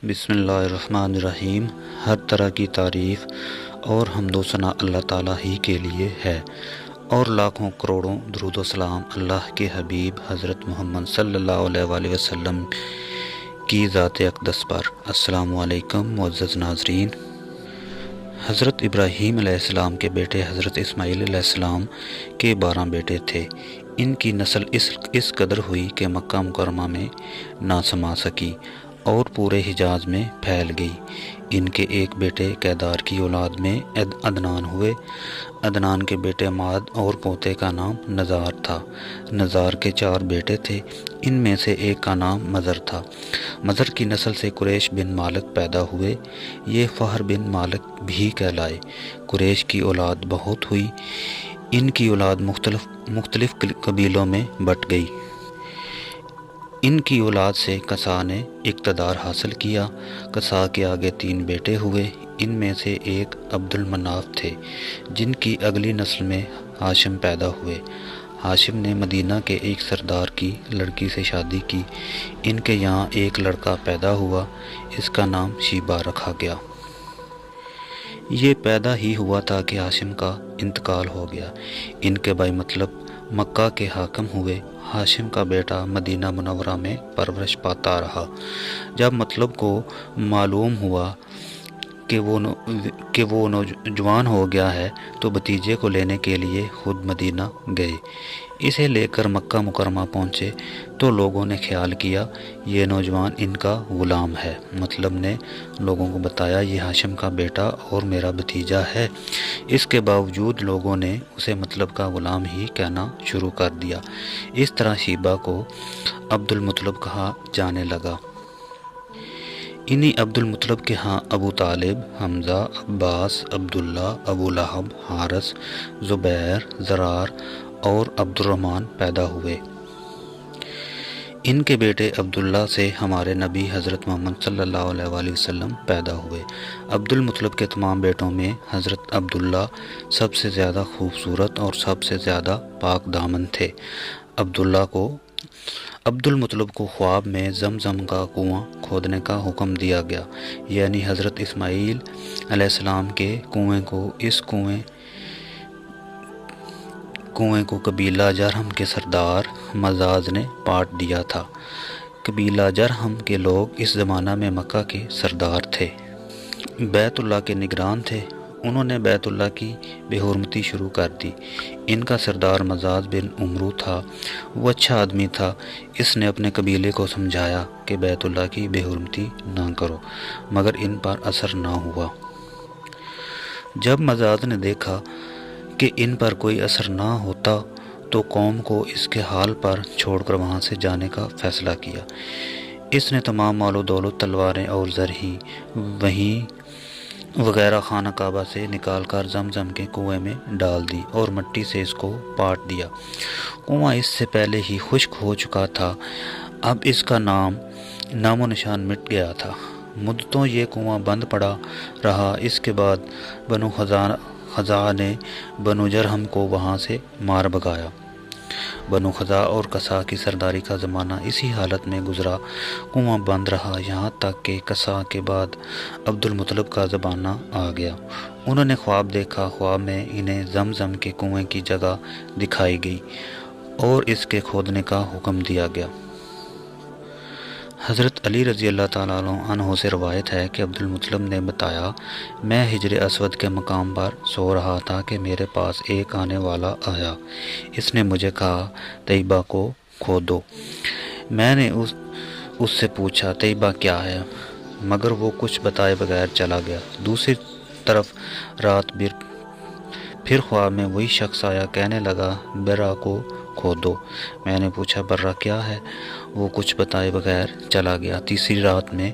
بسم اللہ الرحمن الرحیم۔ ہر طرح کی تعریف اور حمد و ثنا اللہ تعالیٰ ہی کے لیے ہے، اور لاکھوں کروڑوں درود و سلام اللہ کے حبیب حضرت محمد صلی اللہ علیہ وآلہ وسلم کی ذات اقدس پر۔ السلام علیکم معزز ناظرین۔ حضرت ابراہیم علیہ السلام کے بیٹے حضرت اسماعیل علیہ السلام کے 12 بیٹے تھے۔ ان کی نسل اس قدر ہوئی کہ مکہ مکرمہ میں نہ سما سکی اور پورے حجاز میں پھیل گئی۔ ان کے ایک بیٹے کیدار کی اولاد میں عدنان ہوئے۔ عدنان کے بیٹے ماد اور پوتے کا نام نزار تھا۔ نزار کے 4 بیٹے تھے، ان میں سے ایک کا نام مضر تھا۔ مضر کی نسل سے قریش بن مالک پیدا ہوئے، یہ فہر بن مالک بھی کہلائے۔ قریش کی اولاد بہت ہوئی، ان کی اولاد مختلف قبیلوں میں بٹ گئی۔ ان کی اولاد سے کسا نے اقتدار حاصل کیا۔ کسا کے آگے 3 بیٹے ہوئے، ان میں سے ایک عبد المناف تھے، جن کی اگلی نسل میں ہاشم پیدا ہوئے۔ ہاشم نے مدینہ کے ایک سردار کی لڑکی سے شادی کی۔ ان کے یہاں ایک لڑکا پیدا ہوا، اس کا نام شیبہ رکھا گیا۔ یہ پیدا ہی ہوا تھا کہ ہاشم کا انتقال ہو گیا۔ ان کے بھائی مطلب مکہ کے حاکم ہوئے۔ ہاشم کا بیٹا مدینہ منورہ میں پرورش پاتا رہا۔ جب مطلب کو معلوم ہوا کہ وہ نوجوان ہو گیا ہے تو بھتیجے کو لینے کے لیے خود مدینہ گئے۔ اسے لے کر مکہ مکرمہ پہنچے تو لوگوں نے خیال کیا یہ نوجوان ان کا غلام ہے۔ مطلب نے لوگوں کو بتایا یہ ہاشم کا بیٹا اور میرا بھتیجا ہے۔ اس کے باوجود لوگوں نے اسے مطلب کا غلام ہی کہنا شروع کر دیا۔ اس طرح شیبہ کو عبد المطلب کہا جانے لگا۔ انہی عبد المطلب کے ہاں ابو طالب، حمزہ، عباس، عبداللہ، ابو لہب، حارث، زبیر، زرار اور عبد الرحمن پیدا ہوئے۔ ان کے بیٹے عبداللہ سے ہمارے نبی حضرت محمد صلی اللہ علیہ وآلہ وسلم پیدا ہوئے۔ عبد المطلب کے تمام بیٹوں میں حضرت عبداللہ سب سے زیادہ خوبصورت اور سب سے زیادہ پاک دامن تھے۔ عبد المطلب کو خواب میں زمزم کا کنواں کھودنے کا حکم دیا گیا، یعنی حضرت اسماعیل علیہ السلام کے کنویں کو۔ اس کنویں کو قبیلہ جرہم کے سردار مزاز نے پاٹ دیا تھا۔ قبیلہ جرہم کے لوگ اس زمانہ میں مکہ کے سردار تھے، بیت اللہ کے نگران تھے۔ انہوں نے بیت اللہ کی بے حرمتی شروع کر دی۔ ان کا سردار مزاز بن عمرو تھا، وہ اچھا آدمی تھا۔ اس نے اپنے قبیلے کو سمجھایا کہ بیت اللہ کی بے حرمتی نہ کرو، مگر ان پر اثر نہ ہوا۔ جب مزاز نے دیکھا کہ ان پر کوئی اثر نہ ہوتا تو قوم کو اس کے حال پر چھوڑ کر وہاں سے جانے کا فیصلہ کیا۔ اس نے تمام مال و دولت، تلواریں اور زر وہیں وغیرہ خانہ کعبہ سے نکال کر زمزم کے کنویں میں ڈال دی اور مٹی سے اس کو پاٹ دیا۔ کنواں اس سے پہلے ہی خشک ہو چکا تھا، اب اس کا نام و نشان مٹ گیا تھا۔ مدتوں یہ کنواں بند پڑا رہا۔ اس کے بعد بنو خزاعہ نے بنو جرہم کو وہاں سے مار بھگایا۔ بنو خزاعہ اور کسا کی سرداری کا زمانہ اسی حالت میں گزرا، کنواں بند رہا، یہاں تک کہ کسا کے بعد عبد المطلب کا زمانہ آ گیا۔ انہوں نے خواب دیکھا۔ خواب میں انہیں زمزم کے کنویں کی جگہ دکھائی گئی اور اس کے کھودنے کا حکم دیا گیا۔ حضرت علی رضی اللہ تعالیٰ عنہ سے روایت ہے کہ عبد المطلب نے بتایا میں حجر اسود کے مقام پر سو رہا تھا کہ میرے پاس ایک آنے والا آیا۔ اس نے مجھے کہا طیبہ کو کھودو۔ میں نے اس سے پوچھا طیبہ کیا ہے، مگر وہ کچھ بتائے بغیر چلا گیا۔ دوسری طرف رات پھر خواب میں وہی شخص آیا، کہنے لگا برا کو کھودو۔ میں نے پوچھا برا کیا ہے، وہ کچھ بتائے بغیر چلا گیا۔ تیسری رات میں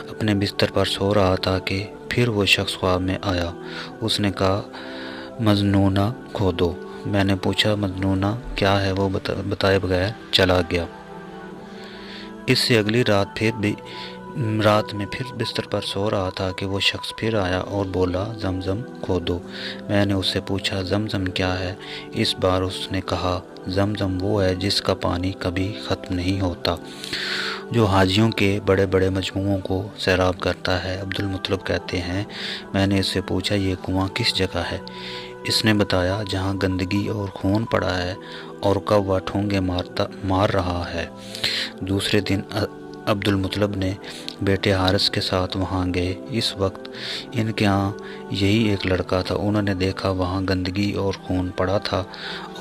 اپنے بستر پر سو رہا تھا کہ پھر وہ شخص خواب میں آیا۔ اس نے کہا مظنونہ کھودو۔ میں نے پوچھا مظنونہ کیا ہے، وہ بتائے بغیر چلا گیا۔ اس سے اگلی رات میں پھر بستر پر سو رہا تھا کہ وہ شخص پھر آیا اور بولا زمزم کھودو۔ میں نے اس سے پوچھا زمزم کیا ہے، اس بار اس نے کہا زمزم وہ ہے جس کا پانی کبھی ختم نہیں ہوتا۔ جو حاجیوں کے بڑے بڑے مجموعوں کو سیراب کرتا ہے۔ عبد المطلب کہتے ہیں میں نے اس سے پوچھا یہ کنواں کس جگہ ہے؟ اس نے بتایا جہاں گندگی اور خون پڑا ہے اور کوا ٹھونگے مار رہا ہے۔ دوسرے دن عبد المطلب نے بیٹے حارث کے ساتھ وہاں گئے۔ اس وقت ان کے ہاں یہی ایک لڑکا تھا۔ انہوں نے دیکھا وہاں گندگی اور خون پڑا تھا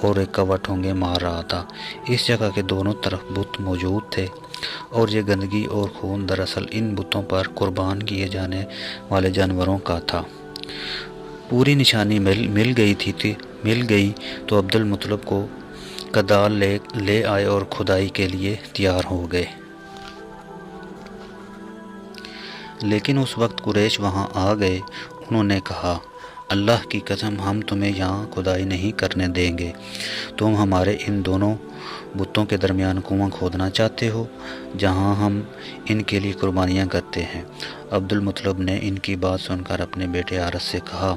اور ایک کوا ٹھونگے مار رہا تھا۔ اس جگہ کے دونوں طرف بت موجود تھے اور یہ گندگی اور خون دراصل ان بتوں پر قربان کیے جانے والے جانوروں کا تھا۔ پوری نشانی مل گئی تو عبد المطلب کو کدال لے آئے اور کھدائی کے لیے تیار ہو گئے۔ لیکن اس وقت قریش وہاں آ گئے۔ انہوں نے کہا اللہ کی قسم ہم تمہیں یہاں کھدائی نہیں کرنے دیں گے۔ تم ہمارے ان دونوں بتوں کے درمیان کنواں کھودنا چاہتے ہو جہاں ہم ان کے لیے قربانیاں کرتے ہیں۔ عبد المطلب نے ان کی بات سن کر اپنے بیٹے حارث سے کہا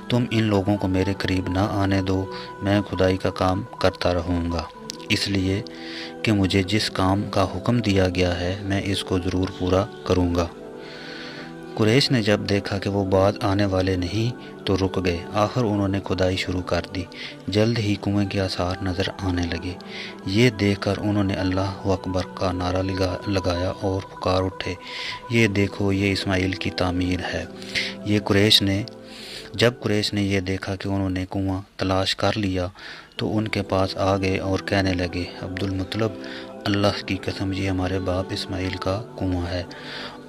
تم ان لوگوں کو میرے قریب نہ آنے دو، میں کھدائی کا کام کرتا رہوں گا، اس لیے کہ مجھے جس کام کا حکم دیا گیا ہے میں اس کو ضرور پورا کروں گا۔ قریش نے جب دیکھا کہ وہ باز آنے والے نہیں تو رک گئے۔ آخر انہوں نے کھدائی شروع کر دی۔ جلد ہی کنویں کے آثار نظر آنے لگے۔ یہ دیکھ کر انہوں نے اللہ اکبر کا نعرہ لگایا اور پکار اٹھے یہ دیکھو یہ اسماعیل کی تعمیر ہے۔ جب قریش نے یہ دیکھا کہ انہوں نے کنواں تلاش کر لیا تو ان کے پاس آ گئے اور کہنے لگے عبد المطلب اللہ کی قسم یہ ہمارے باپ اسماعیل کا کنواں ہے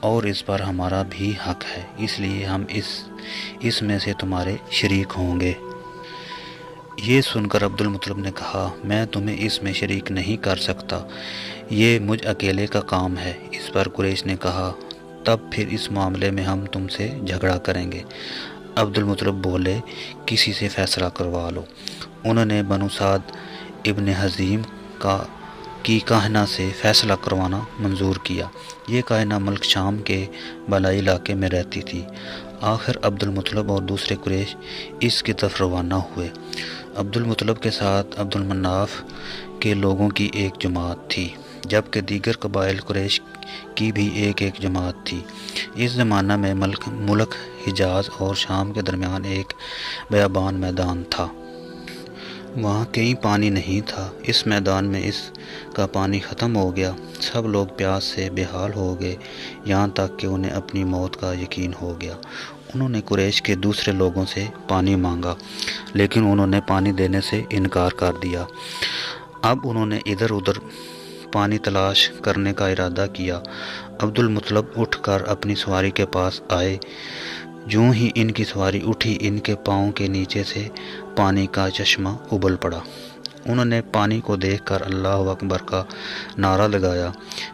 اور اس پر ہمارا بھی حق ہے، اس لیے ہم اس میں سے تمہارے شریک ہوں گے۔ یہ سن کر عبد المطلب نے کہا میں تمہیں اس میں شریک نہیں کر سکتا، یہ مجھ اکیلے کا کام ہے۔ اس پر قریش نے کہا تب پھر اس معاملے میں ہم تم سے جھگڑا کریں گے۔ عبد المطلب بولے کسی سے فیصلہ کروا لو۔ انہوں نے بنو سعد ابن حزیم کی کاہنہ سے فیصلہ کروانا منظور کیا۔ یہ کاہنہ ملک شام کے بالائی علاقے میں رہتی تھی۔ آخر عبد المطلب اور دوسرے قریش اس کی طرف روانہ ہوئے۔ عبد المطلب کے ساتھ عبد المناف کے لوگوں کی ایک جماعت تھی، جبکہ دیگر قبائل قریش کی بھی ایک جماعت تھی۔ اس زمانہ میں ملک حجاز اور شام کے درمیان ایک بیابان میدان تھا۔ وہاں کہیں پانی نہیں تھا۔ اس میدان میں اس کا پانی ختم ہو گیا۔ سب لوگ پیاس سے بے حال ہو گئے، یہاں تک کہ انہیں اپنی موت کا یقین ہو گیا۔ انہوں نے قریش کے دوسرے لوگوں سے پانی مانگا، لیکن انہوں نے پانی دینے سے انکار کر دیا۔ اب انہوں نے ادھر ادھر پانی تلاش کرنے کا ارادہ کیا۔ عبد المطلب اٹھ کر اپنی سواری کے پاس آئے۔ جوں ہی ان کی سواری اٹھی ان کے پاؤں کے نیچے سے پانی کا چشمہ ابل پڑا۔ انہوں نے پانی کو دیکھ کر اللہ اکبر کا نعرہ لگایا۔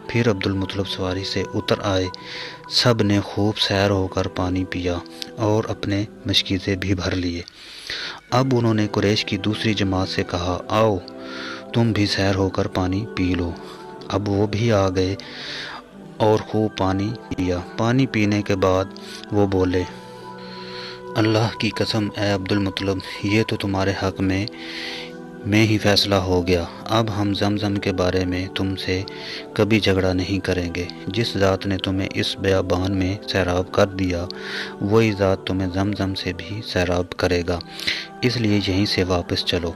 پھر عبد المطلب سواری سے اتر آئے۔ سب نے خوب سیر ہو کر پانی پیا اور اپنے مشکیزے بھی بھر لیے۔ اب انہوں نے قریش کی دوسری جماعت سے کہا آؤ تم بھی سیر ہو کر پانی پی لو۔ اب وہ بھی آ گئے اور خوب پانی پیا۔ پانی پینے کے بعد وہ بولے اللہ کی قسم اے عبد المطلب یہ تو تمہارے حق میں ہی فیصلہ ہو گیا۔ اب ہم زمزم کے بارے میں تم سے کبھی جھگڑا نہیں کریں گے۔ جس ذات نے تمہیں اس بیابان میں سیراب کر دیا وہی ذات تمہیں زمزم سے بھی سیراب کرے گا، اس لیے یہیں سے واپس چلو۔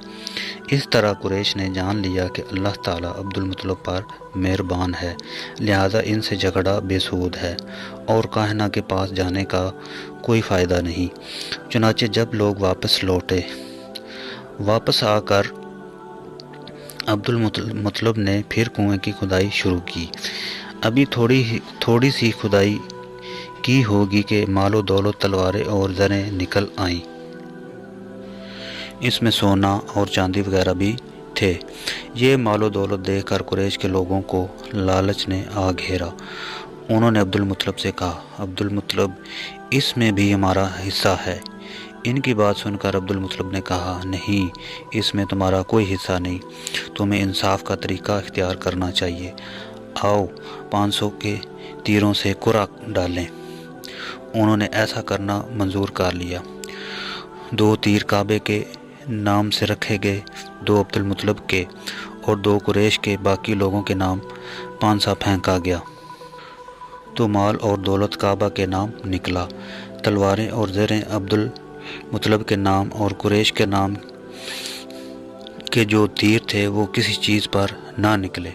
اس طرح قریش نے جان لیا کہ اللہ تعالیٰ عبد المطلب پر مہربان ہے، لہٰذا ان سے جھگڑا بے سود ہے اور کاہنہ کے پاس جانے کا کوئی فائدہ نہیں۔ چنانچہ جب لوگ واپس آ کر عبد المطلب نے پھر کنویں کی کھدائی شروع کی۔ ابھی تھوڑی سی کھدائی کی ہوگی کہ مال و دولت تلواریں اور زریں نکل آئیں۔ اس میں سونا اور چاندی وغیرہ بھی تھے۔ یہ مال و دولت دیکھ کر قریش کے لوگوں کو لالچ نے آ گھیرا۔ انہوں نے عبد المطلب سے کہا عبد المطلب اس میں بھی ہمارا حصہ ہے۔ ان کی بات سن کر عبد المطلب نے کہا نہیں اس میں تمہارا کوئی حصہ نہیں، تمہیں انصاف کا طریقہ اختیار کرنا چاہیے۔ آؤ 500 کے تیروں سے قرعہ ڈالیں۔ انہوں نے ایسا کرنا منظور کر لیا۔ 2 تیر کعبے کے نام سے رکھے گئے، 2 عبد المطلب کے اور 2 قریش کے، باقی لوگوں کے نام پانسا پھینکا گیا تو مال اور دولت کعبہ کے نام نکلا، تلواریں اور زریں عبدالمطلب کے نام اور قریش کے نام کے جو تیر تھے وہ کسی چیز پر نہ نکلے۔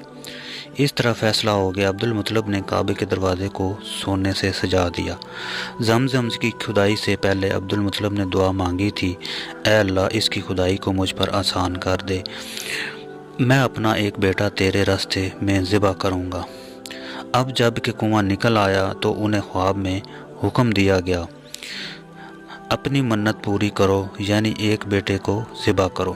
اس طرح فیصلہ ہو گیا۔ عبدالمطلب نے کعبے کے دروازے کو سونے سے سجا دیا۔ زمزم کی کھدائی سے پہلے عبدالمطلب نے دعا مانگی تھی، اے اللہ اس کی کھدائی کو مجھ پر آسان کر دے، میں اپنا ایک بیٹا تیرے راستے میں ذبح کروں گا۔ اب جب کہ کنواں نکل آیا تو انہیں خواب میں حکم دیا گیا، اپنی منت پوری کرو، یعنی ایک بیٹے کو ذبح کرو۔